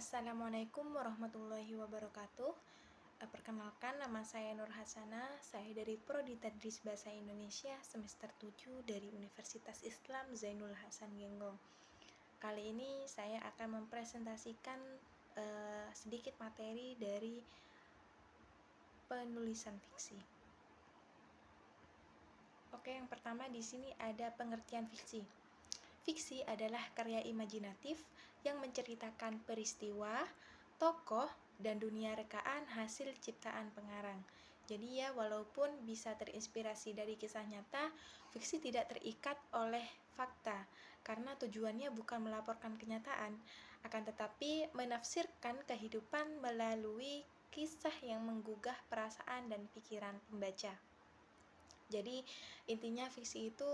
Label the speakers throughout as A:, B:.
A: Assalamualaikum warahmatullahi wabarakatuh. Perkenalkan, nama saya Nur Hasana. Saya dari Prodi Tadris Bahasa Indonesia semester 7 dari Universitas Islam Zainul Hasan Genggong. Kali ini saya akan mempresentasikan sedikit materi dari penulisan fiksi. Oke, yang pertama di sini ada pengertian fiksi. Fiksi adalah karya imajinatif yang menceritakan peristiwa, tokoh, dan dunia rekaan hasil ciptaan pengarang. Jadi ya, walaupun bisa terinspirasi dari kisah nyata, fiksi tidak terikat oleh fakta, karena tujuannya bukan melaporkan kenyataan, akan tetapi menafsirkan kehidupan melalui kisah yang menggugah perasaan dan pikiran pembaca. Jadi intinya fiksi itu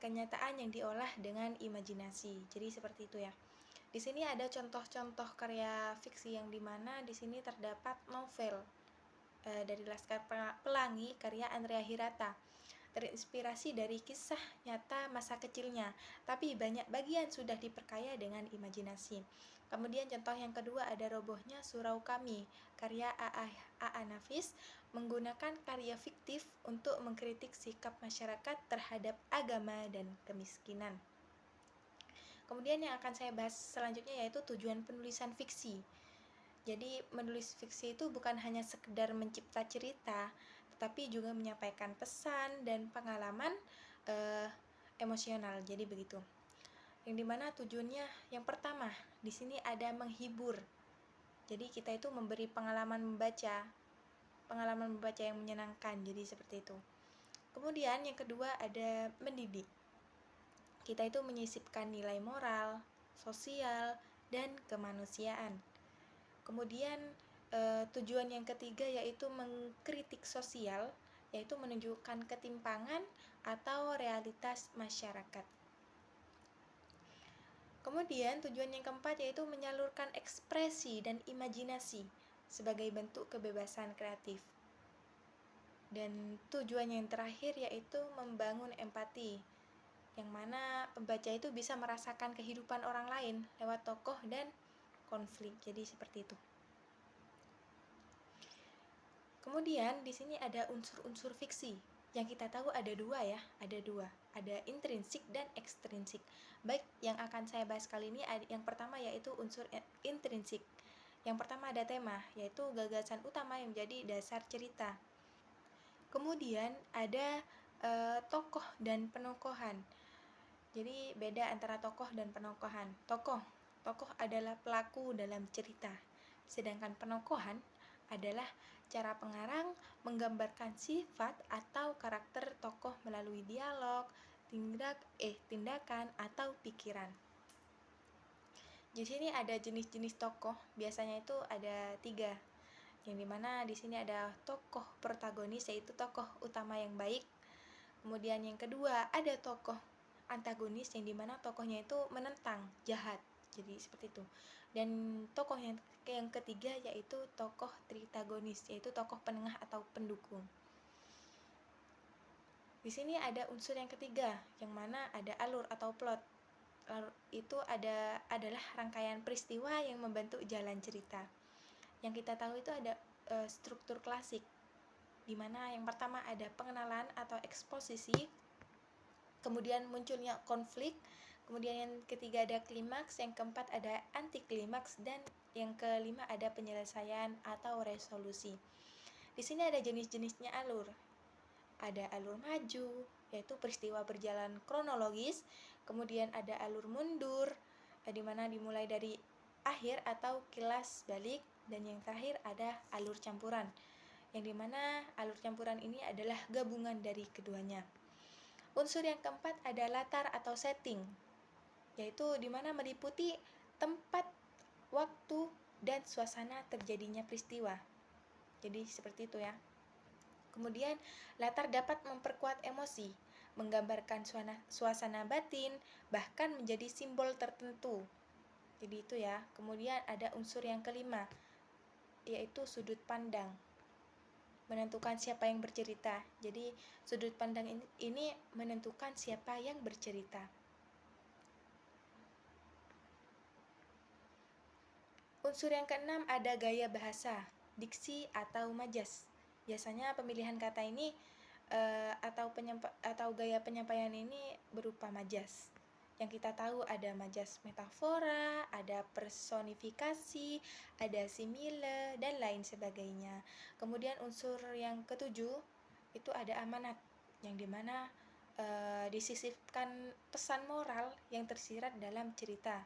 A: kenyataan yang diolah dengan imajinasi. Jadi seperti itu ya. Di sini ada contoh-contoh karya fiksi yang dimana di sini terdapat novel dari Laskar Pelangi karya Andrea Hirata, terinspirasi dari kisah nyata masa kecilnya, tapi banyak bagian sudah diperkaya dengan imajinasi. Kemudian contoh yang kedua ada Robohnya Surau Kami karya A.A. Nafis, menggunakan karya fiktif untuk mengkritik sikap masyarakat terhadap agama dan kemiskinan. Kemudian yang akan saya bahas selanjutnya yaitu tujuan penulisan fiksi. Jadi menulis fiksi itu bukan hanya sekedar mencipta cerita, tetapi juga menyampaikan pesan dan pengalaman emosional. Jadi begitu. Yang dimana tujuannya yang pertama di sini ada menghibur. Jadi kita itu memberi pengalaman membaca yang menyenangkan. Jadi seperti itu. Kemudian yang kedua ada mendidik. Kita itu menyisipkan nilai moral, sosial, dan kemanusiaan. Kemudian tujuan yang ketiga yaitu mengkritik sosial, yaitu menunjukkan ketimpangan atau realitas masyarakat. Kemudian tujuan yang keempat yaitu menyalurkan ekspresi dan imajinasi sebagai bentuk kebebasan kreatif. Dan tujuan yang terakhir yaitu membangun empati, yang mana pembaca itu bisa merasakan kehidupan orang lain lewat tokoh dan konflik. Jadi seperti itu. Kemudian di sini ada unsur-unsur fiksi. Yang kita tahu ada dua, ada intrinsik dan ekstrinsik. Baik, yang akan saya bahas kali ini yang pertama yaitu unsur intrinsik. Yang pertama ada tema, yaitu gagasan utama yang menjadi dasar cerita. Kemudian ada tokoh dan penokohan. Jadi beda antara tokoh dan penokohan. Tokoh adalah pelaku dalam cerita, sedangkan penokohan adalah cara pengarang menggambarkan sifat atau karakter tokoh melalui dialog, tindakan atau pikiran. Di sini ada jenis-jenis tokoh, biasanya itu ada 3. Yang dimana di sini ada tokoh protagonis, yaitu tokoh utama yang baik. Kemudian yang kedua ada tokoh antagonis, yang dimana tokohnya itu menentang, jahat. Jadi seperti itu. Dan tokoh yang ketiga yaitu tokoh tritagonis, yaitu tokoh penengah atau pendukung. Di sini ada unsur yang ketiga, yang mana ada alur atau plot. Alur itu adalah rangkaian peristiwa yang membentuk jalan cerita. Yang kita tahu itu ada struktur klasik, di mana yang pertama ada pengenalan atau eksposisi, kemudian munculnya konflik, kemudian yang ketiga ada klimaks, yang keempat ada anti klimaks, dan yang kelima ada penyelesaian atau resolusi. Di sini ada jenis-jenisnya alur. Ada alur maju, yaitu peristiwa berjalan kronologis, kemudian ada alur mundur, di mana dimulai dari akhir atau kilas balik, dan yang terakhir ada alur campuran, yang dimana alur campuran ini adalah gabungan dari keduanya. Unsur yang keempat ada latar atau setting, yaitu dimana meliputi tempat, waktu, dan suasana terjadinya peristiwa. Jadi seperti itu ya. Kemudian latar dapat memperkuat emosi, menggambarkan suasana batin, bahkan menjadi simbol tertentu. Jadi itu ya. Kemudian ada unsur yang kelima, yaitu sudut pandang, menentukan siapa yang bercerita. Jadi sudut pandang ini menentukan siapa yang bercerita. Unsur yang keenam ada gaya bahasa, diksi atau majas. Biasanya pemilihan kata ini atau gaya penyampaian ini berupa majas. Yang kita tahu ada majas metafora, ada personifikasi, ada simile, dan lain sebagainya. Kemudian unsur yang ketujuh itu ada amanat, yang dimana disisipkan pesan moral yang tersirat dalam cerita.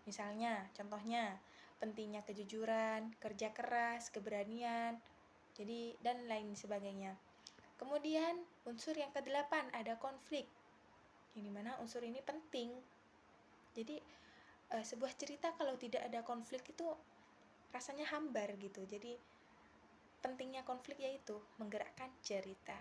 A: Misalnya, contohnya, pentingnya kejujuran, kerja keras, keberanian, jadi dan lain sebagainya. Kemudian unsur yang kedelapan ada konflik, yang dimana unsur ini penting. Jadi sebuah cerita kalau tidak ada konflik itu rasanya hambar gitu. Jadi pentingnya konflik yaitu menggerakkan cerita.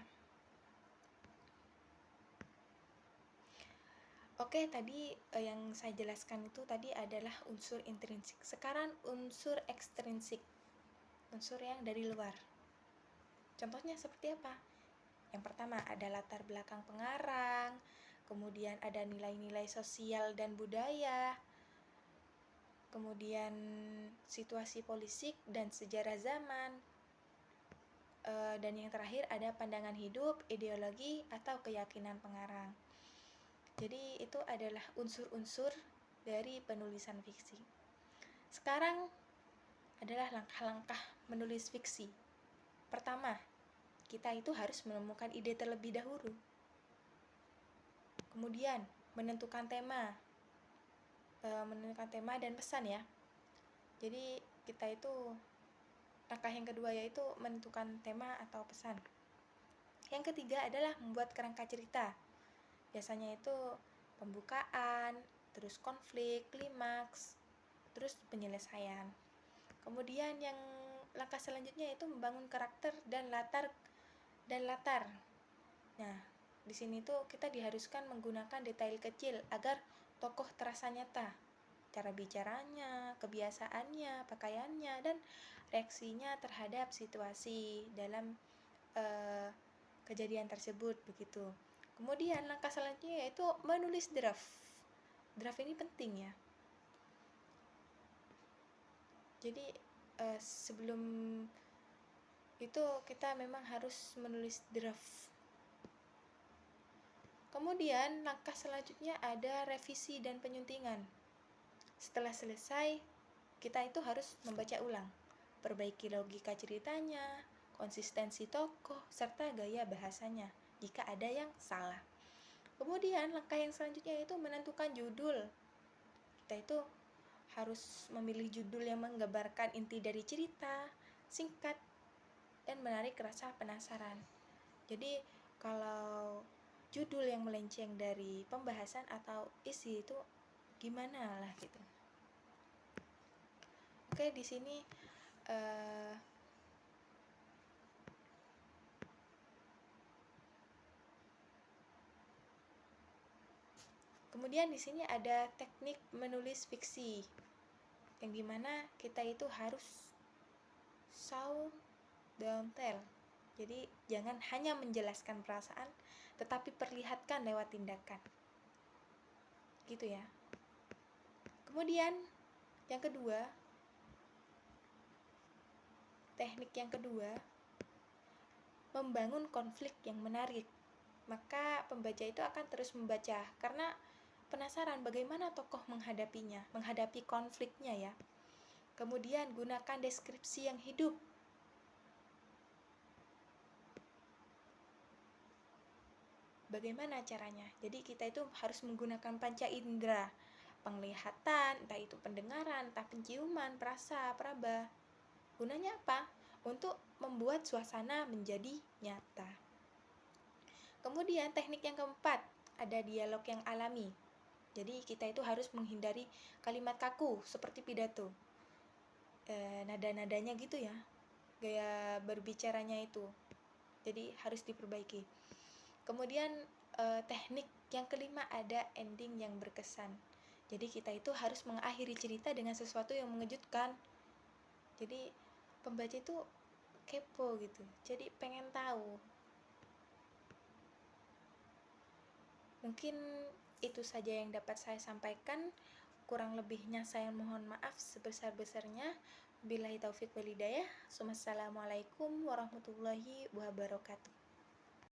A: Oke, tadi yang saya jelaskan itu tadi adalah unsur intrinsik. Sekarang unsur ekstrinsik, unsur yang dari luar. Contohnya seperti apa? Yang pertama ada latar belakang pengarang, kemudian ada nilai-nilai sosial dan budaya, kemudian situasi politik dan sejarah zaman, dan yang terakhir ada pandangan hidup, ideologi, atau keyakinan pengarang. Jadi itu adalah unsur-unsur dari penulisan fiksi. Sekarang adalah langkah-langkah menulis fiksi. Pertama, kita itu harus menemukan ide terlebih dahulu. Kemudian, menentukan tema dan pesan ya. Jadi kita itu langkah yang kedua yaitu menentukan tema atau pesan. Yang ketiga adalah membuat kerangka cerita. Biasanya itu pembukaan, terus konflik, klimaks, terus penyelesaian. Kemudian yang langkah selanjutnya yaitu membangun karakter dan latar. Nah, di sini tuh kita diharuskan menggunakan detail kecil agar tokoh terasa nyata. Cara bicaranya, kebiasaannya, pakaiannya, dan reaksinya terhadap situasi dalam kejadian tersebut begitu. Kemudian langkah selanjutnya yaitu menulis draft. Draft ini penting ya. Jadi sebelum itu kita memang harus menulis draft. Kemudian langkah selanjutnya ada revisi dan penyuntingan. Setelah selesai, kita itu harus membaca ulang, perbaiki logika ceritanya, konsistensi tokoh, serta gaya bahasanya jika ada yang salah. Kemudian langkah yang selanjutnya itu menentukan judul. Kita itu harus memilih judul yang menggambarkan inti dari cerita, singkat, dan menarik rasa penasaran. Jadi kalau judul yang melenceng dari pembahasan atau isi itu gimana lah gitu. Oke, di sini kemudian di sini ada teknik menulis fiksi, yang dimana kita itu harus show don't tell. Jadi jangan hanya menjelaskan perasaan, tetapi perlihatkan lewat tindakan. Gitu ya. Kemudian yang kedua, teknik yang kedua, membangun konflik yang menarik. Maka pembaca itu akan terus membaca karena penasaran bagaimana tokoh menghadapi konfliknya ya. Kemudian gunakan deskripsi yang hidup. Bagaimana caranya? Jadi kita itu harus menggunakan panca indera, penglihatan, entah itu pendengaran, entah penciuman, perasa, peraba. Gunanya apa? Untuk membuat suasana menjadi nyata. Kemudian teknik yang keempat, ada dialog yang alami. Jadi kita itu harus menghindari kalimat kaku seperti pidato. Nada-nadanya gitu ya, gaya berbicaranya itu. Jadi harus diperbaiki. Kemudian teknik yang kelima ada ending yang berkesan. Jadi kita itu harus mengakhiri cerita dengan sesuatu yang mengejutkan. Jadi pembaca itu kepo gitu. Jadi pengen tahu. Mungkin itu saja yang dapat saya sampaikan. Kurang lebihnya saya mohon maaf sebesar-besarnya. Billahi taufik walhidayah. Wassalamualaikum warahmatullahi wabarakatuh.